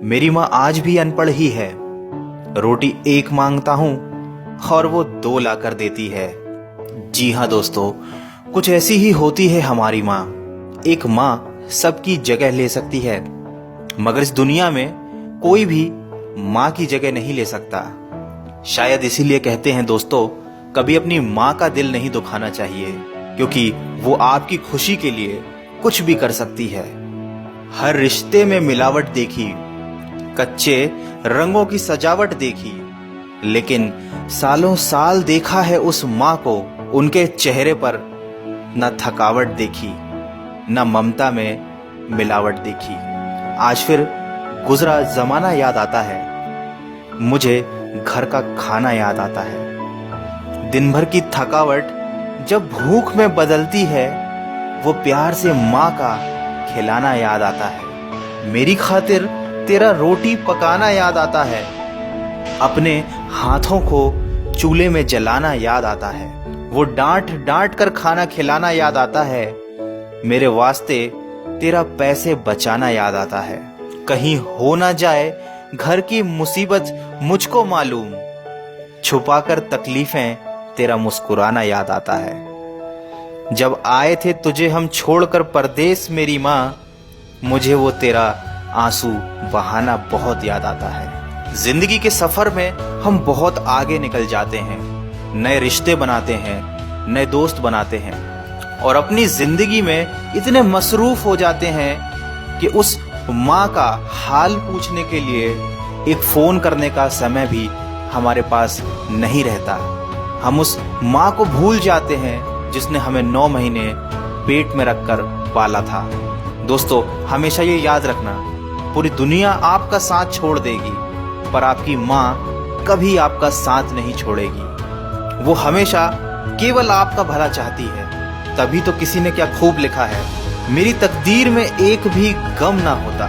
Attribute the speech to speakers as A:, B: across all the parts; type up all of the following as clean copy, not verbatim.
A: मेरी माँ आज भी अनपढ़ ही है। रोटी एक मांगता हूँ और वो दो लाकर देती है। जी हाँ दोस्तों, कुछ ऐसी ही होती है हमारी माँ। एक माँ सबकी जगह ले सकती है, मगर इस दुनिया में कोई भी माँ की जगह नहीं ले सकता। शायद इसीलिए कहते हैं दोस्तों, कभी अपनी माँ का दिल नहीं दुखाना चाहिए, क्योंकि वो आपकी खुशी के लिए कुछ भी कर सकती है। हर रिश्ते में मिलावट देखी, कच्चे रंगों की सजावट देखी, लेकिन सालों साल देखा है उस माँ को, उनके चेहरे पर न थकावट देखी, न ममता में मिलावट देखी। आज फिर गुजरा जमाना याद आता है, मुझे घर का खाना याद आता है। दिन भर की थकावट जब भूख में बदलती है, वो प्यार से माँ का खिलाना याद आता है। मेरी खातिर तेरा रोटी पकाना याद आता है, अपने हाथों को चूल्हे में जलाना याद आता है। वो डांट डांट कर खाना खिलाना याद आता है, मेरे वास्ते तेरा पैसे बचाना याद आता है। कहीं हो ना जाए घर की मुसीबत मुझको मालूम, छुपाकर तकलीफें तेरा मुस्कुराना याद आता है। जब आए थे तुझे हम छोड़कर परदेस मेरी माँ, मुझे वो तेरा आंसू बहाना बहुत याद आता है। जिंदगी के सफर में हम बहुत आगे निकल जाते हैं, नए रिश्ते बनाते हैं, नए दोस्त बनाते हैं और अपनी जिंदगी में इतने मसरूफ हो जाते हैं कि उस माँ का हाल पूछने के लिए एक फोन करने का समय भी हमारे पास नहीं रहता। हम उस माँ को भूल जाते हैं जिसने हमें 9 महीने पेट में रखकर पाला था। दोस्तों, हमेशा ये याद रखना, पूरी दुनिया आपका साथ छोड़ देगी, पर आपकी माँ कभी आपका साथ नहीं छोड़ेगी। वो हमेशा केवल आपका भला चाहती है। तभी तो किसी ने क्या खूब लिखा है, मेरी तकदीर में एक भी गम ना होता,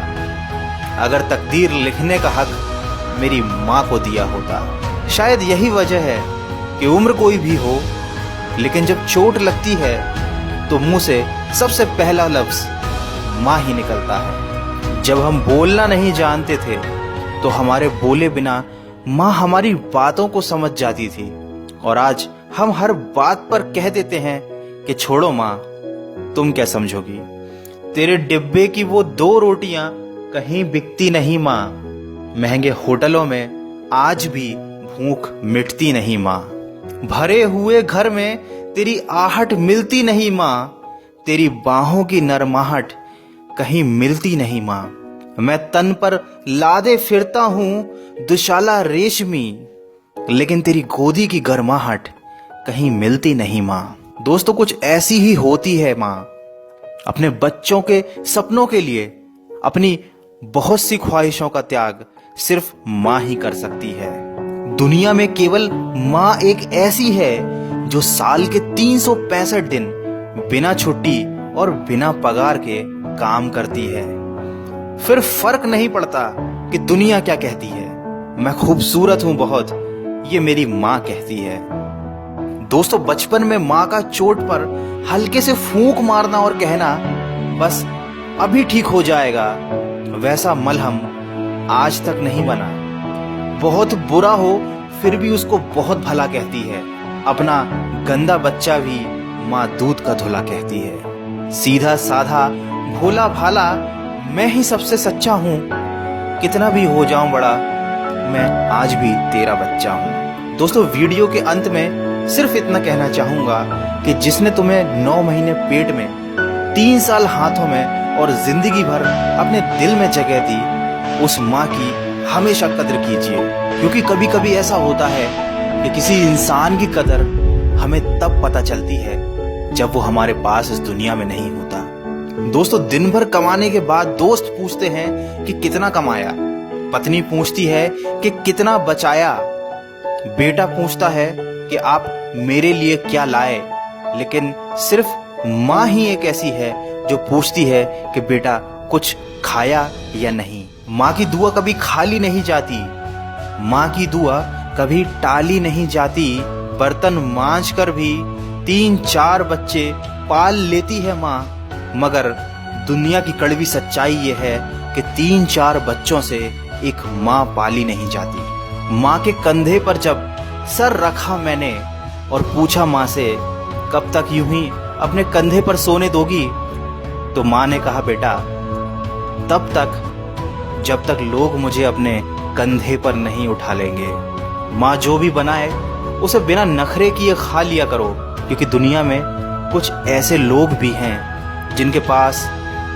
A: अगर तकदीर लिखने का हक मेरी माँ को दिया होता। शायद यही वजह है कि उम्र कोई भी हो, लेकिन जब चोट लगती है तो मुंह से सबसे पहला लफ्ज माँ ही निकलता है। जब हम बोलना नहीं जानते थे तो हमारे बोले बिना माँ हमारी बातों को समझ जाती थी, और आज हम हर बात पर कह देते हैं कि छोड़ो माँ, तुम क्या समझोगी। तेरे डिब्बे की वो 2 रोटियां कहीं बिकती नहीं माँ, महंगे होटलों में आज भी भूख मिटती नहीं माँ। भरे हुए घर में तेरी आहट मिलती नहीं माँ, तेरी बाहों की नरमाहट कहीं मिलती नहीं माँ। मैं तन पर लादे फिरता हूँ दुशाला रेशमी, लेकिन तेरी गोदी की गर्माहट कहीं मिलती नहीं माँ। दोस्तों, कुछ ऐसी ही होती है माँ। अपने बच्चों के सपनों के लिए अपनी बहुत सी ख्वाहिशों का त्याग सिर्फ माँ ही कर सकती है। दुनिया में केवल माँ एक ऐसी है जो साल के 365 दिन बिना छुट्टी और बिना पगार के काम करती है। फिर फर्क नहीं पड़ता कि दुनिया क्या कहती है, मैं खूबसूरत हूं बहुत, ये मेरी माँ कहती है। दोस्तों, बचपन में माँ का चोट पर हल्के से फूंक मारना और कहना बस अभी ठीक हो जाएगा, वैसा मलहम आज तक नहीं बना। बहुत बुरा हो फिर भी उसको बहुत भला कहती है। अपना गंदा बच्चा भी माँ दूध का धुला कहती है। सीधा साधा भोला भाला मैं ही सबसे सच्चा हूँ, कितना भी हो जाऊं बड़ा, मैं आज भी तेरा बच्चा हूँ। दोस्तों, वीडियो के अंत में सिर्फ इतना कहना चाहूंगा कि जिसने तुम्हें 9 महीने पेट में, 3 साल हाथों में और जिंदगी भर अपने दिल में जगह दी, उस माँ की हमेशा कदर कीजिए, क्योंकि कभी कभी ऐसा होता है कि किसी इंसान की कदर हमें तब पता चलती है जब वो हमारे पास इस दुनिया में नहीं होता। दोस्तों, दिन भर कमाने के बाद दोस्त पूछते हैं कि कितना कमाया, पत्नी पूछती है कि कितना बचाया, बेटा पूछता है कि आप मेरे लिए क्या लाए, लेकिन सिर्फ माँ ही एक ऐसी है जो पूछती है कि बेटा कुछ खाया या नहीं। माँ की दुआ कभी खाली नहीं जाती, माँ की दुआ कभी टाली नहीं जाती। बर्तन मांज कर भी 3-4 बच्चे पाल लेती है माँ, मगर दुनिया की कड़वी सच्चाई ये है कि 3-4 बच्चों से एक माँ पाली नहीं जाती। माँ के कंधे पर जब सर रखा मैंने और पूछा माँ से कब तक यूं ही अपने कंधे पर सोने दोगी, तो माँ ने कहा बेटा तब तक जब तक लोग मुझे अपने कंधे पर नहीं उठा लेंगे। माँ जो भी बनाए उसे बिना नखरे किए खा लिया करो, क्योंकि दुनिया में कुछ ऐसे लोग भी हैं जिनके पास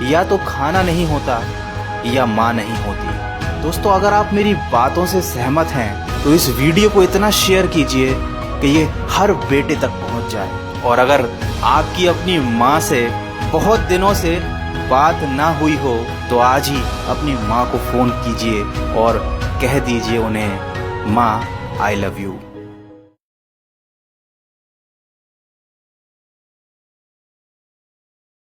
A: या तो खाना नहीं होता या माँ नहीं होती। दोस्तों अगर आप मेरी बातों से सहमत हैं तो इस वीडियो को इतना शेयर कीजिए कि ये हर बेटे तक पहुंच जाए। और अगर आपकी अपनी माँ से बहुत दिनों से बात ना हुई हो तो आज ही अपनी माँ को फ़ोन कीजिए और कह दीजिए उन्हें माँ आई लव यू।